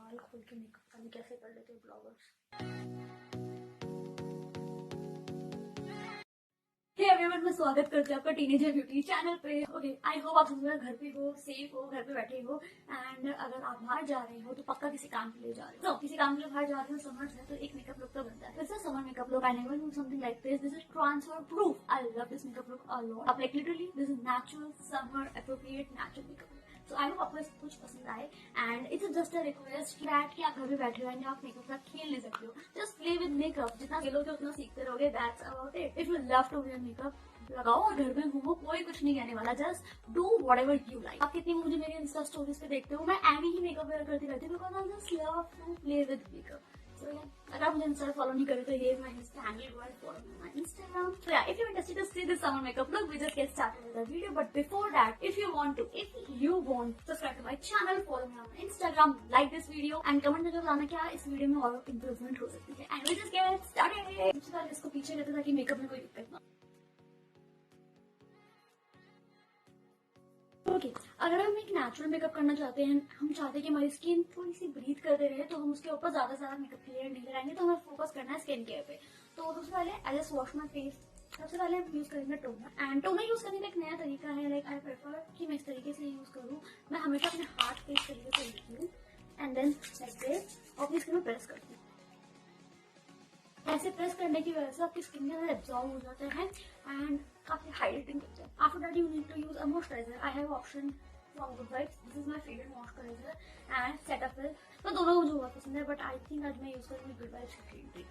बाल खोल के मेकअप करने कैसे कर लेते हैं ब्लॉगर्स। हे एवरीवन, मैं स्वागत करती हूँ आपका टीनेजर ब्यूटी चैनल पे। ओके, आई होप आप सब लोग घर पे हो, सेफ हो, घर पे बैठे हो। एंड अगर आप बाहर जा रहे हो तो पक्का किसी काम के लिए जा रहे हो। तो किसी काम के लिए बाहर जा रहे हो, समर है तो एक मेकअप लुक तो बनता है। This is summer makeup look. I never knew something like this. This is transfer proof. I love this makeup look a lot. आप like literally this is natural summer appropriate natural makeup. So I hope आपको कुछ पसंद आए and it's just a request that कि आप घर पे बैठे हो एंड आप मेकअप का खेल नहीं सकते हो। Just play with makeup. जितना खेलोगे उतना सीखते रहोगे। That's about it. If you love to wear makeup, लगाओ और घर में घूमो, कोई कुछ नहीं कहने वाला। Just do whatever you like. आप कितनी मुझे मेरे इंस्टा स्टोरीज पे देखते हो, मैं एमी ही मेकअप वेयर करती रहती हूँ because I just love to play with makeup. So yeah, अगर आप मुझे इंस्टा फॉलो नहीं करे तो here is my Insta handle. Go and follow me on my Instagram. So yeah, if you're interested to see this summer makeup look, we just get started with the video. But before that, if you want, subscribe to my channel, follow me on my Instagram, like this video, and comment में बताना क्या इस video में और improvement हो सकती है। And we just get started. सबसे पहले इसको पीछे करते ताकि मेकअप में कोई दिक्कत ना। ओके, अगर हम एक नेचुरल मेकअप करना चाहते हैं, हम चाहते हैं कि हमारी स्किन थोड़ी सी ब्रीथ करते रहे, तो हम उसके ऊपर ज्यादा से ज्यादा मेकअप लेयर नहीं लगाएंगे। तो हमें फोकस करना है स्किन केयर पे। तो सबसे पहले I just wash my face. सबसे पहले हम यूज करेंगे टोनर। एंड टोनर यूज करने का एक नया तरीका है। लाइक आई प्रेफर कि मैं इस तरीके से यूज करूँ। मैं हमेशा अपने हाथ पे इस तरीके से लेती हूँ एंड देन लाइक दिस और अपनी स्किन में प्रेस करती हूँ। ऐसे प्रेस करने की वजह से आपकी स्किन के अंदर एब्जॉर्ब हो जाता है एंड काफी हाइड्रेटिंग करता है। After that you need to use a moisturiser. I have option from Good Vibes. This is my favourite moisturiser and Cetaphil. तो दोनों मुझे बहुत पसंद है, बट आई थिंक आज मैं यूज करूंगी गुड वाइब्स की ग्रीन टी।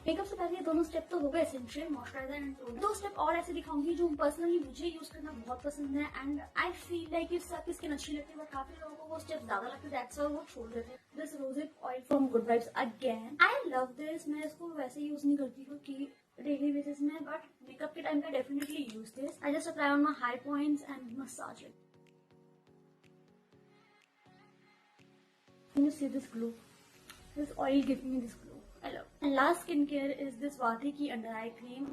मेकअप से पहले दोनों स्टेप तो हो गए एसेंशियल, मॉइस्चराइजर एंड टोनर। दो स्टेप और ऐसे दिखाऊंगी जो पर्सनली मुझे यूज करना बहुत पसंद है एंड आई फील लाइक इससे आपकी स्किन अच्छी लगती है, बट काफी लोगों को वो स्टेप ज्यादा लगते हैं, दैट्स व्हाई वो छोड़ देते हैं। This Rozik oil from Good vibes again. I love this. मैं इसको वैसे यूज नहीं करती हूँ कि डेली बेसिस में, बट मेकअप के टाइम पे definitely use this. I just apply on my high points and massage it. Can you see this glow? This oil gives me this glow. I love. And last skincare is this Vati की under eye cream.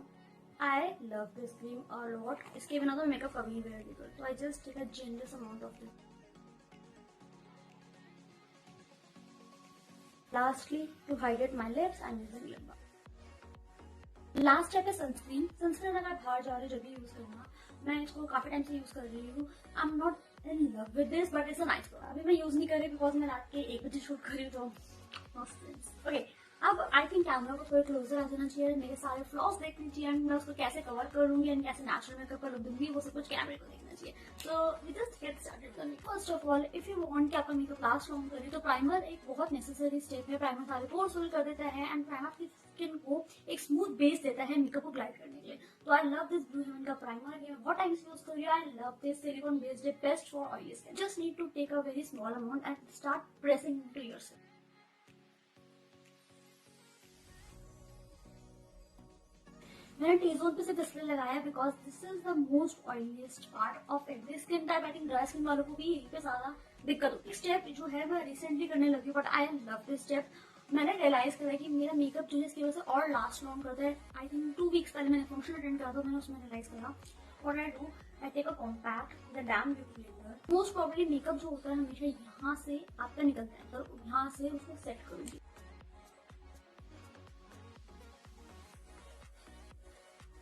I love this cream a lot. इसके बिना तो makeup कभी नहीं where नहीं करती. So I just take a generous amount of this. Lastly, to hydrate my lips, I'm using lip balm. Last step है sunscreen. Sunscreen अगर आप बाहर जा रहे हो जब भी यूज करना। मैं इसको काफी टाइम से यूज कर रही हूँ। I am not in love with this, but it's a nice product. अभी मैं यूज नहीं कर रही बिकॉज मैं रात के 1 बजे शूट कर रही हूँ तो ओके। अब आई थिंक कैमरा को थोड़ा क्लोजर आ जाना चाहिए, मेरे सारे फ्लॉस देखने चाहिए एंड मैं उसको कैसे कवर करूंगी एंड कैसे नेचुरल मेकअप कर दूंगी, वो सब कुछ कैमरे को देखना चाहिए। So we just get started करने। First of all, if you want कि आपका मेकअप लास्ट लॉन्ग करे तो प्राइमर एक बहुत नेसेसरी स्टेप है। प्राइमर सारे पोर्स फिल कर देता है एंड प्राइमर आपकी स्किन को एक स्मूथ बेस देता है मेकअप को ग्लाइड करने के लिए। तो I love this blue heaven का प्राइमर। ये बहुत टाइम से यूज कर रही हूँ। I love this silicone based है, best for oily skin. Just need to take a very small amount and start pressing into yourself. मैंने टी जोन पे सिर्फ इसलिए लगाया because this is the most oiliest part of every skin type. I think dry skin वालों को भी यहीं पे ज्यादा दिक्कत होती है। स्टेप जो है मैं रिसेंटली करने लगी, but I love this step. मैंने रियलाइज करा कि मेरा मेकअप जो है इसकी वजह से और लास्ट लॉन्ग करता है। आई थिंक 2 वीक्स पहले मैंने फंक्शन अटेंड करा था, मैंने उसमें रियलाइज करा। और I do, I take a compact the damn beauty blender. Most probably makeup जो होता है हमेशा यहाँ से आपका निकलता है, तो यहाँ से उसको सेट करूंगी।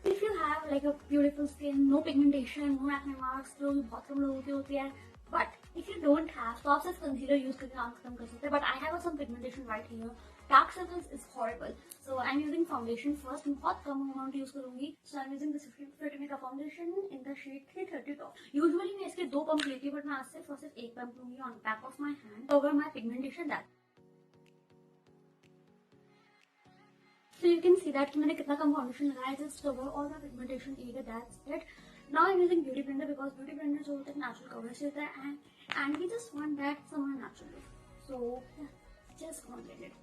If you have like a beautiful skin, no pigmentation, no acne marks, जो बहुत कम लोगों के होते हैं, but if you don't have, तो आप सिर्फ कंसीलर यूज करके काम खत्म कर सकते हैं। But I have some pigmentation right here. Dark circles is horrible. So I'm using foundation first. मैं बहुत कम अमाउंट यूज करूंगी. So I'm using this Fit Me का foundation in the shade 330 Top. Usually मैं इसके 2 पंप लेती हूँ, but मैं आज से सिर्फ 1 पंप लूंगी on back of my hand over my pigmentation that. So you can see that कि मैंने कितना कम फाउंडेशन लगाया, just cover all the pigmentation area. That's it. Now I'm using beauty blender because beauty blender जो होता है natural coverage देता है and we just want that somewhere natural. So yeah, just go and blend it.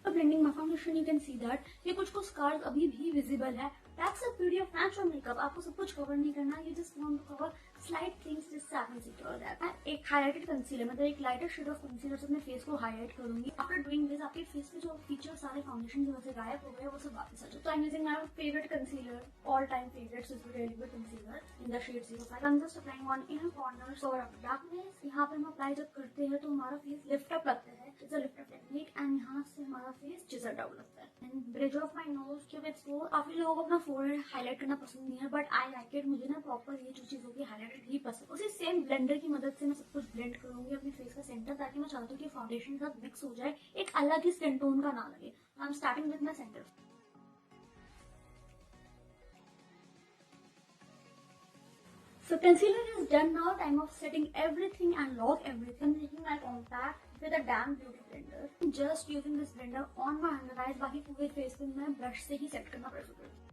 Blending my foundation, you can see that ये कुछ scars अभी भी visible है. That's the beauty of natural makeup. आपको सब कुछ cover नहीं करना. You just want to cover slight things जिससे आपने secure that. And highlighted concealer, मतलब एक लाइटर शेड ऑफ कंसीलर से अपने फेस को हाईलाइट करूंगी। आफ्टर डूइंग दिस आपके फेस पे जो फीचर सारे फाउंडेशन की वजह से गायब हो गए वो सब वापस आ जाए। तो I am using my favourite concealer, all time favourite सिजुके liquid concealer in the shade 05। I am just applying on inner corners और डार्कनेस। यहाँ पे हम अप्लाई जब करते हैं तो हमारा फेस लिफ्ट अप लगता है, it's a lift up technique, and यहाँ से हमारा फेस चिजल डाउन लगता है। And bridge of my knows क्यों एक्सप्लोर। काफी लोगों को अपना फोरहेड हाईलाइट करना पसंद नहीं है, बट आई लाइक इट। मुझे ना प्रॉपर ये जो चीज होगी हाईलाइटेड ही पसंद। उसी सेम ब्लेंडर की मदद से मैं सब कुछ ब्लेंड करूंगी अपने फेस का सेंटर, ताकि मैं चाहती हूँ कि फाउंडेशन के साथ मिक्स हो जाए, एक अलग ही स्किन टोन का ना लगे। I am starting with my centre. So concealer is done now. Time of setting everything and lock everything. Taking my compact with a damn beauty blender. Just using this blender on my under eyes. बाकी पूरे face पे मैं brush से ही set करना prefer करती हूँ।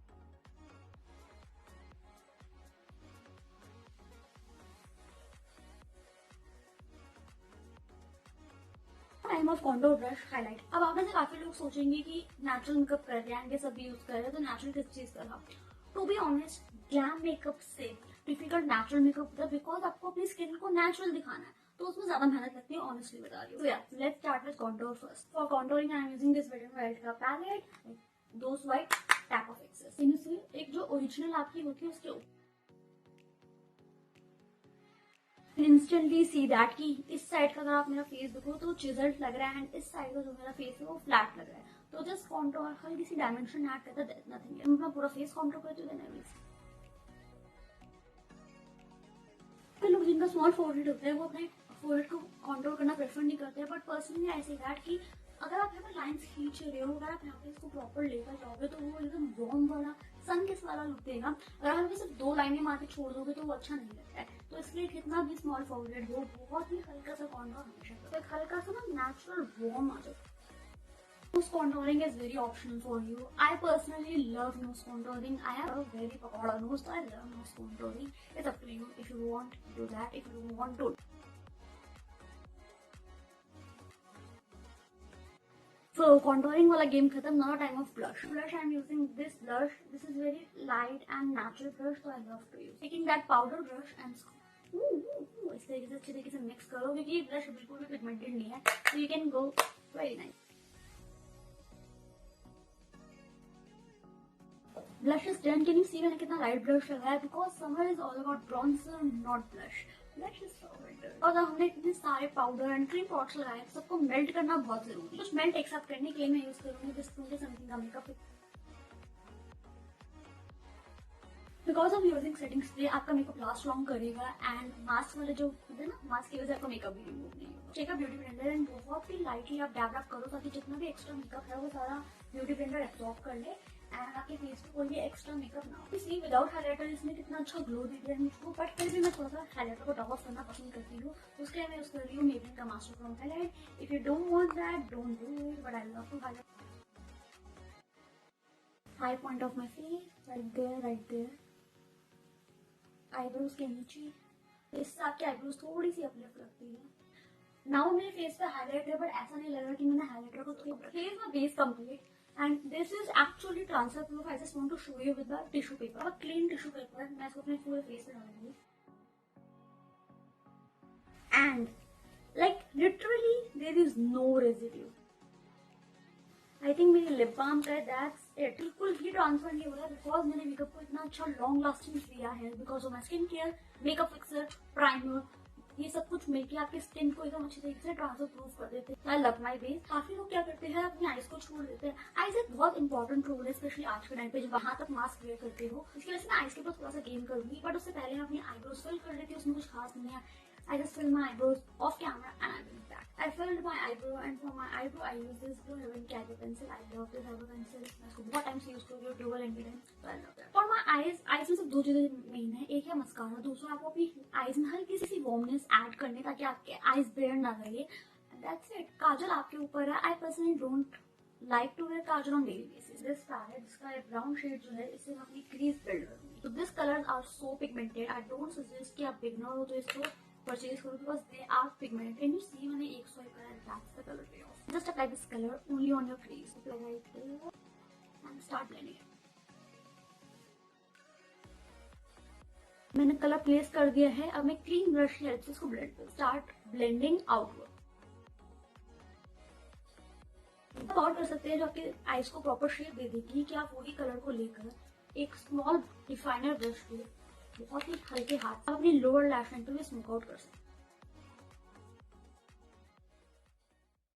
Time of contour brush highlight. अब आप में से काफी लोग सोचेंगे कि नेचुरल मेकअप कर रहे हैं, सभी यूज कर रहे हैं, तो नेचुरल किस चीज का था। To be honest, glam makeup से डिफिकल्ट नेचुरल मेकअप होता है, बिकॉज आपको अपनी स्किन को नेचुरल दिखाना है, तो उसमें ज्यादा मेहनत लगती है, ऑनेस्टली बता रही हूँ। तो yeah let's start with contour first. For contouring I am using this wet and wild का palette, those white tap off excess. इनसे एक जो ओरिजिनल आपकी होती है उसके ऊपर इंस्टेंटली सी दैट कि इस साइड का अगर आप मेरा फेस देखो तो चिजल्ड लग रहा है, एंड इस साइड का जो मेरा फेस है वो फ्लैट लग रहा है। तो जस्ट कॉन्टोर हल्की सी डायमेंशन ऐड करता है, नथिंग। मैं अपना पूरा फेस कॉन्टोर करती हूँ, देन आई विल सी। लोग जिनका स्मॉल फोरहेड होता है वो अपने फोरहेड को कॉन्टोर करना प्रेफर नहीं करते हैं, but personally I say that कि अगर आप यहाँ पर लाइंस खींच रहे हो, अगर आप यहाँ पे इसको प्रॉपर लेकर जाओगे तो वो एकदम वार्म वाला सन किस वाला लुक देगा। अगर आप सिर्फ 2 लाइनें मार के छोड़ दोगे तो वो अच्छा नहीं लगता है। तो इसलिए कितना भी स्मॉल फोरहेड हो, बहुत ही हल्का सा कॉन्टोर हमेशा करो, एक हल्का सा ना नेचुरल वार्म आ जाए। Nose contouring is very optional for you. I personally love nose contouring. I have a very pakoda nose, so I love nose contouring. It's up to you. If you want, do that. If you want to. So contouring वाला game खत्म. Now time of blush. Blush I'm using this blush. This is very light and natural blush, so I love to use. Taking that powder brush and इस तरीके से अच्छे तरीके से mix करो, क्योंकि ये ब्लश बिल्कुल भी पिगमेंटेड नहीं है, so you can go very nice. Blush is done. Can you see मैंने कितना लाइट ब्लश लगाया है? Because summer is all about bronzer, not blush. Blush is for winter. और अब हमने इतने सारे पाउडर एंड क्रीम पॉट्स लगाए, सबको मेल्ट करना बहुत जरूरी है। कुछ मेल्ट एक साथ करने के लिए मैं यूज करूंगी दिस समथिंग का makeup. Because of using setting spray आपका मेकअप लास्ट लॉन्ग करेगा, एंड मास्क वाले जो होते हैं ना, मास्क की वजह से आपका मेकअप भी रिमूव नहीं होगा। Take a beauty blender and बहुत ही लाइटली आप डैब डैब करो, ताकि जितना भी एक्स्ट्रा मेकअप है वो सारा ब्यूटी ब्लेंडर एब्जॉर्ब कर ले एंड आपके फेस पे कोई भी एक्स्ट्रा मेकअप ना हो। इसलिए विदाउट हाईलाइटर इसने कितना अच्छा ग्लो दे दिया है मुझको, बट फिर भी मैं थोड़ा सा हाईलाइटर को टॉप ऑफ करना पसंद करती हूँ। उसके लिए मैं यूज कर रही हूँ मेबलिन का master chrome highlight. If you don't want that, don't do it, but I love to highlight high point of my face, right there, right there, eyebrows के नीचे। इससे आपकी आईब्रोज थोड़ी सी अपलिफ्ट लगती है। नाउ मेरे फेस पे हाईलाइट है, बट ऐसा नहीं लग रहा कि मैंने हाईलाइटर को थोड़ा फेस में base complete, and this is actually transfer proof. I just want to show you with the tissue paper, अब क्लीन टिश्यू पेपर मैं इसको अपने पूरे फेस पे डालूंगी, and like literally there is no residue. I think मेरी lip balm का that's it. बिल्कुल ही ट्रांसफर नहीं हो रहा है, बिकॉज मैंने मेकअप को इतना अच्छा लॉन्ग लास्टिंग किया है, because of my skin care, makeup fixer, primer, ये सब कुछ मिलकर आपकी स्किन को एकदम अच्छे तरीके से ट्रांसफर प्रूफ कर देते हैं। I love my base. काफी लोग क्या करते हैं, अपनी आईज को छोड़ देते हैं। आईज एक बहुत इंपॉर्टेंट रोल है, स्पेशली आज के टाइम पे जब वहां तक मास्क वेयर करते हो। इसकी वजह से मैं आईज के ऊपर थोड़ा सा गेम करूंगी, बट उससे पहले मैं अपनी आईब्रोज फिल कर लेती हूँ। उसमें कुछ खास नहीं है। I just fill my eyebrows off camera and I will be back. I filled my eyebrow, and for my eyebrow I use this Blue Heaven eyebrow pencil. I love this eyebrow pencil. मैं इसको बहुत time से use कर रही हूँ, dual ingredient, so I love that. For my eyes में सिर्फ 2 चीजें मेन है। एक है मस्कारा, दूसरा आपको अपनी आईज में हल्की सी वार्मनेस ऐड करनी, ताकि आपके आईज बेयर ना लगे। That's it. काजल आपके ऊपर है। I personally don't like to wear Kajal on daily basis. This palette, इसका ब्राउन शेड जो है, इससे मैं अपनी क्रीज बिल्ड करूंगी। So these colors are so pigmented. I don't suggest कि आप बिगनर हो तो इसको परचेज करो, because they are pigmented. Can you see, मैंने एक स्वाइप करा है, that's the colour pay off. Just apply this colour only on your crease, apply right there and start blending it. मैंने कलर प्लेस कर दिया है। अब मैं क्लीन ब्रश की हेल्प से इसको स्टार्ट ब्लेंडिंग आउटवर्ड। आप और कर सकते हैं जो आपके आईज को प्रॉपर शेप दे देगी कि आप वही कलर को लेकर एक स्मॉल डिफाइनर ब्रश पे बहुत ही हल्के हाथ अपनी लोअर लैश लाइन पे भी स्मोक आउट कर सकते हैं।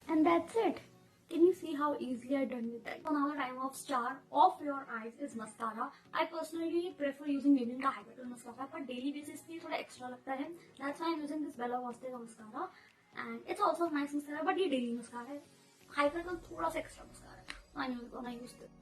And that's it. Can you see how easily I done with that? So now the time of star of your eyes is mascara. I personally prefer using Maybelline का Hypertone mascara, but daily basis पे थोड़ा extra लगता है. That's why I'm using this Bella Vista का mascara, and it's also a nice mascara, but ये daily mascara है. Hypertone थोड़ा सा extra mascara है. I use this.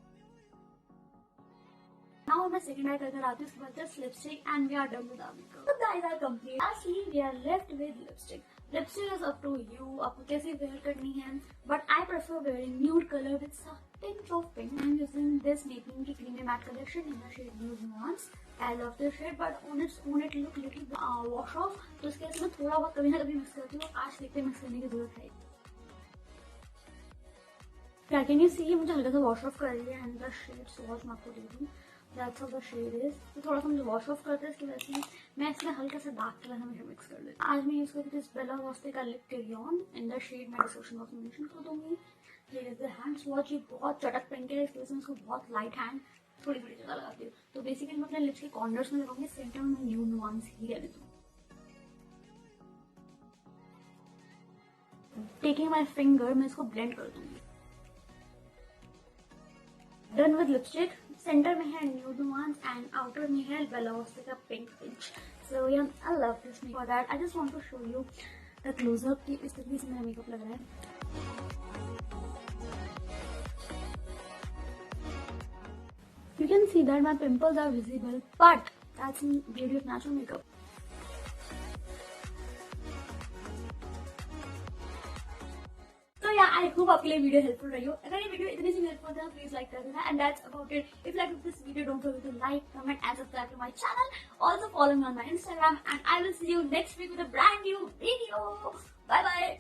Now मैं second eye करके आती हूँ, उसके बाद just lipstick and we are done with our makeup. So guys are complete. Lastly we are left with lipstick. Lipstick is up to you. आपको कैसे wear करनी है. But I prefer wearing nude color with some pinch of pink. I'm using this Maybelline की creamy matte collection in the shade Nude Nuance. I love this shade, but on its own it look little wash off. तो इसके लिए मैं थोड़ा बहुत कभी ना कभी मिक्स करती हूँ. आज देखते मिक्स करने की जरूरत है. क्या कैन यू सी मुझे हल्का सा वॉश ऑफ कर लिया एंड द शेड स्वॉच मैं आपको दे दूँ. That's how the shade is. तो थोड़ा सा मुझे वॉश ऑफ करते हैं, इसकी वजह से मैं इसमें हल्का सा डार्क कलर हमेशा मिक्स कर देती हूँ. आज मैं यूज करती हूँ बेला वॉस्टे का लिप टिरियन इन द शेड मैं डिस्क्रिप्शन बॉक्स में मेंशन कर दूंगी. Here is the hand swatch. ये बहुत चटक पिंक है, इसकी वजह से मैं इसको बहुत लाइट हैंड थोड़ी थोड़ी जगह लगाती हूँ. तो बेसिकली मैं अपने लिप्स के कॉर्नर्स में लगाऊंगी, सेंटर में न्यू नुआंस ही रहने दूँ. टेकिंग माई फिंगर मैं इसको ब्लेंड कर दूंगी. Done with lipstick. सेंटर में है न्यूड नुआंस एंड आउटर में है बेला वॉस्टे का pink pinch. So yeah I love this makeup. For that I just want to show you the closeup कि इस तरीके से मेरा मेकअप लग रहा है. You can see that my pimples are visible, but that's the beauty of natural makeup. I hope आपके लिए वीडियो हेल्पफुल रही हो. अगर ये वीडियो इतनी सी हेल्पफुल था प्लीज लाइक कर देना. And that's about it. If you like this video don't forget to like, comment and subscribe to my channel. Also follow me on my Instagram and I will see you next week with a brand new video. Bye bye.